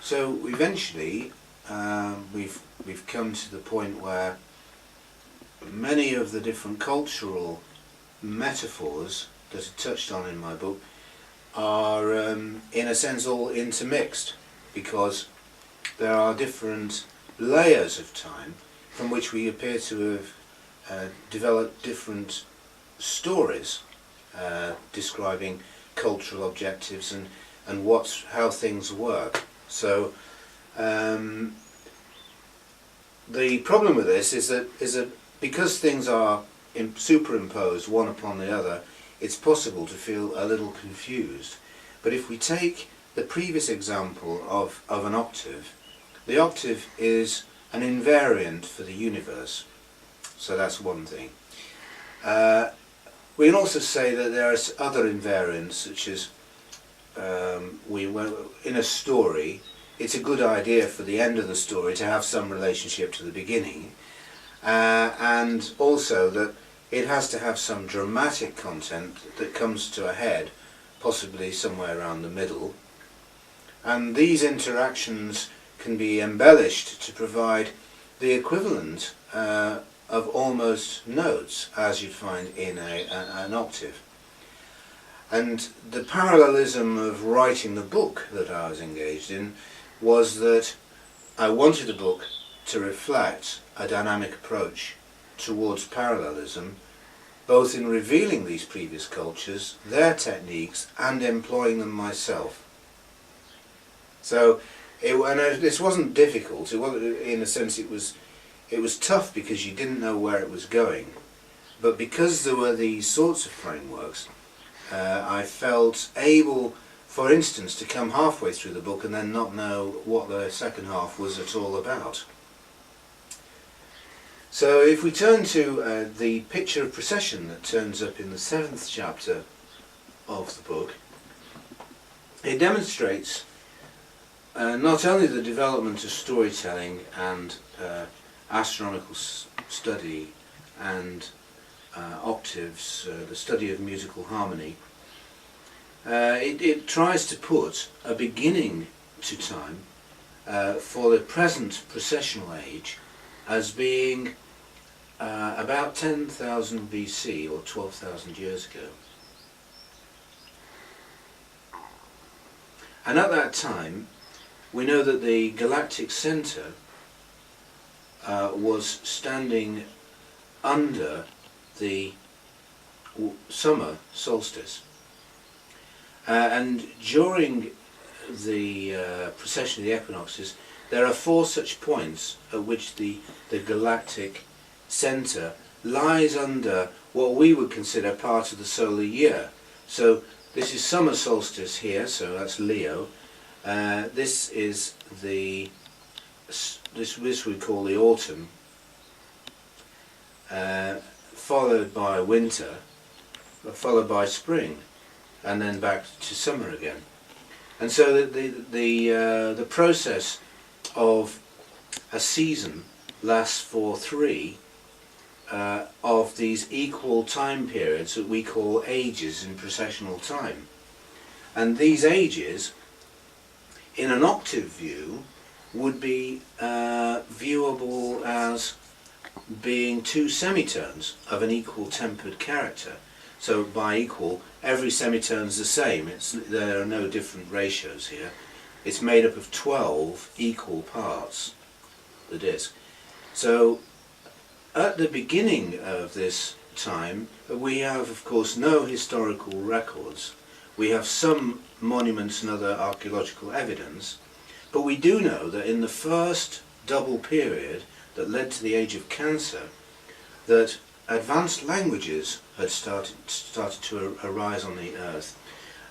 So eventually we've come to the point where many of the different cultural metaphors that are touched on in my book are in a sense all intermixed, because there are different layers of time from which we appear to have developed different stories describing cultural objectives and how things work. So the problem with this is that because things are superimposed one upon the other, it's possible to feel a little confused. But if we take the previous example of an octave, the octave is an invariant for the universe. So that's one thing. We can also say that there are other invariants, such as in a story, it's a good idea for the end of the story to have some relationship to the beginning, and also that it has to have some dramatic content that comes to a head, possibly somewhere around the middle. And these interactions can be embellished to provide the equivalent of almost notes, as you'd find in an octave. And the parallelism of writing the book that I was engaged in was that I wanted the book to reflect a dynamic approach towards parallelism, both in revealing these previous cultures, their techniques, and employing them myself. So this wasn't difficult. It was, in a sense, it was tough because you didn't know where it was going. But because there were these sorts of frameworks, I felt able, for instance, to come halfway through the book and then not know what the second half was at all about. So if we turn to the picture of precession that turns up in the 7th chapter of the book, it demonstrates not only the development of storytelling and astronomical study and octaves, the study of musical harmony, it tries to put a beginning to time for the present precessional age as being about 10,000 BC or 12,000 years ago. And at that time, we know that the galactic centre was standing under the summer solstice. And during the precession of the equinoxes, there are 4 such points at which the galactic centre lies under what we would consider part of the solar year. So this is summer solstice here, so that's Leo. This is this we call the autumn, followed by winter, followed by spring, and then back to summer again. And so the process of a season lasts for 3 of these equal time periods that we call ages in precessional time. And these ages, in an octave view, would be viewable as being 2 semitones of an equal tempered character. So by equal, every semitone's the same. There are no different ratios here. It's made up of 12 equal parts, the disc. So at the beginning of this time, we have, of course, no historical records. We have some monuments and other archaeological evidence, but we do know that in the first double period that led to the age of Cancer, that advanced languages had started to arise on the earth.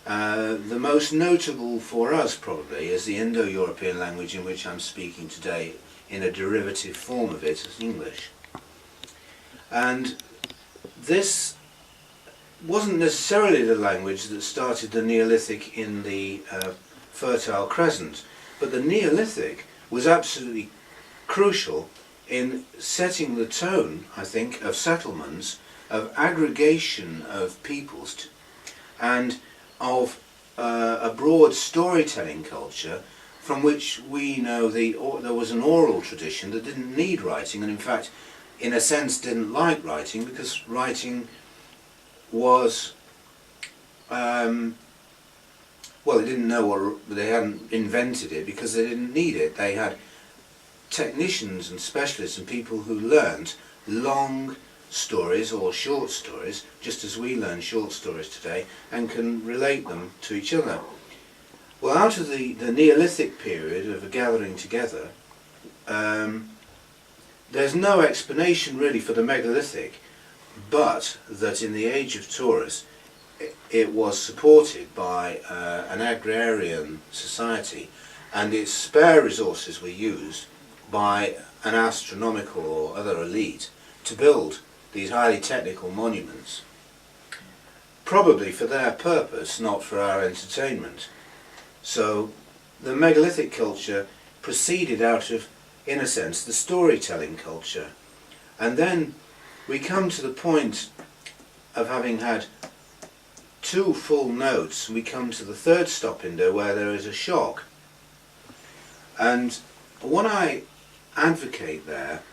The most notable for us probably is the Indo-European language in which I'm speaking today, in a derivative form of it as English. And this wasn't necessarily the language that started the Neolithic in the Fertile Crescent, but the Neolithic was absolutely crucial in setting the tone, I think, of settlements, of aggregation of peoples, and of a broad storytelling culture from which we know there was an oral tradition that didn't need writing, and in fact, in a sense, didn't like writing, because writing was, well, they didn't know, or they hadn't invented it because they didn't need it. They had technicians and specialists and people who learned long stories or short stories, just as we learn short stories today, and can relate them to each other. Well, out of the Neolithic period of a gathering together, there's no explanation really for the megalithic, but that in the age of Taurus it was supported by an agrarian society, and its spare resources were used by an astronomical or other elite to build these highly technical monuments, probably for their purpose, not for our entertainment. So the megalithic culture proceeded out of, in a sense, the storytelling culture. And then we come to the point of having had two full notes, we come to the third stopping where there is a shock. And what I advocate there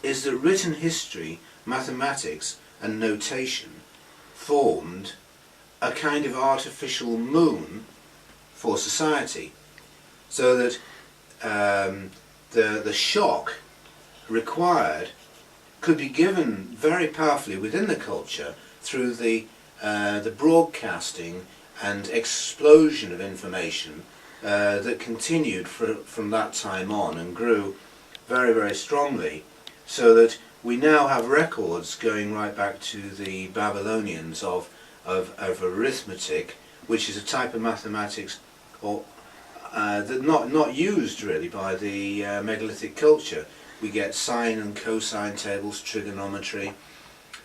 is that written history, mathematics and notation formed a kind of artificial moon for society, so that the shock required could be given very powerfully within the culture through the broadcasting and explosion of information that continued from that time on and grew very, very strongly, so that we now have records going right back to the Babylonians of arithmetic, which is a type of mathematics that not used really by the megalithic culture. We get sine and cosine tables, trigonometry,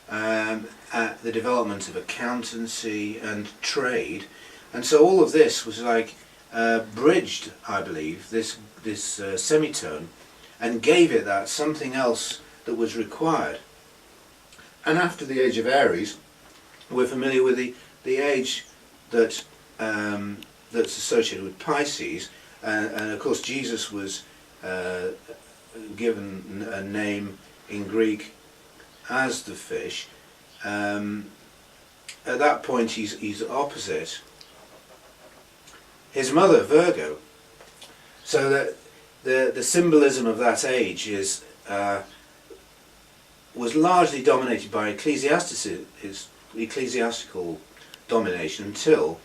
the development of accountancy and trade, and so all of this was like bridged, I believe, this semitone, and gave it that something else that was required. And after the age of Aries, we're familiar with the age that that's associated with Pisces, and of course Jesus was given a name in Greek as the fish. At that point he's opposite his mother, Virgo, so that the symbolism of that age is was largely dominated by ecclesiastical domination until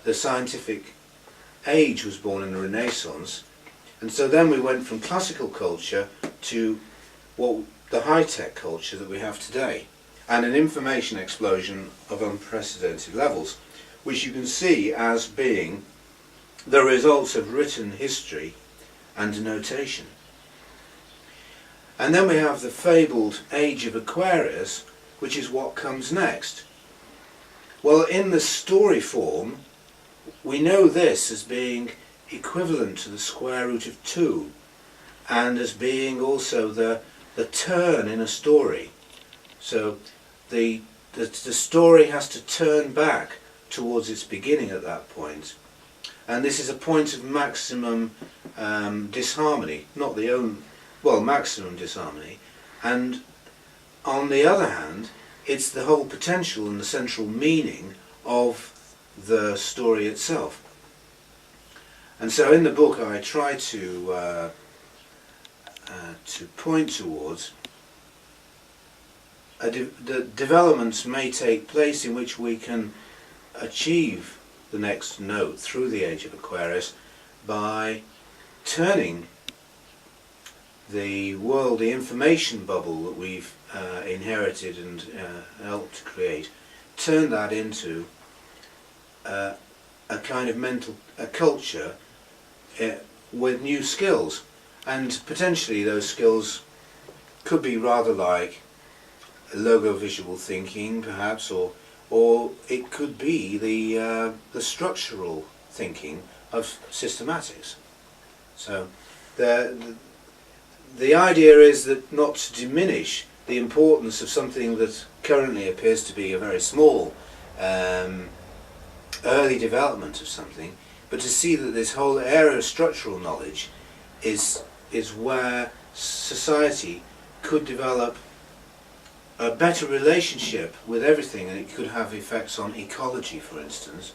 the scientific age was born in the Renaissance. And so then we went from classical culture to the high-tech culture that we have today, and an information explosion of unprecedented levels, which you can see as being the results of written history and notation. And then we have the fabled age of Aquarius, which is what comes next. Well, in the story form, we know this as being equivalent to the square root of 2, and as being also the turn in a story. So the story has to turn back towards its beginning at that point, and this is a point of maximum disharmony, not the only, well, maximum disharmony, and on the other hand it's the whole potential and the central meaning of the story itself. And so in the book I try to point towards the developments may take place in which we can achieve the next note through the age of Aquarius by turning the world, the information bubble that we've inherited and helped to create, turn that into a kind of mental culture with new skills, and potentially those skills could be rather like logo visual thinking perhaps, or it could be the structural thinking of systematics. So the idea is that not to diminish the importance of something that currently appears to be a very small early development of something, but to see that this whole area of structural knowledge is where society could develop a better relationship with everything, and it could have effects on ecology, for instance.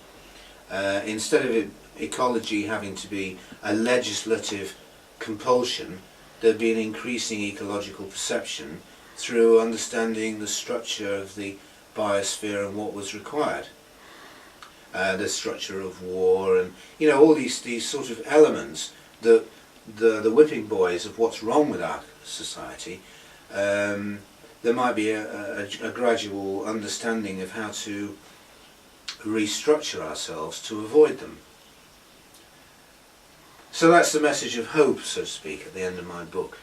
Instead of ecology having to be a legislative compulsion, there'd be an increasing ecological perception through understanding the structure of the biosphere and what was required. The structure of war, and all these sort of elements that the whipping boys of what's wrong with our society. There might be a gradual understanding of how to restructure ourselves to avoid them. So that's the message of hope, so to speak, at the end of my book.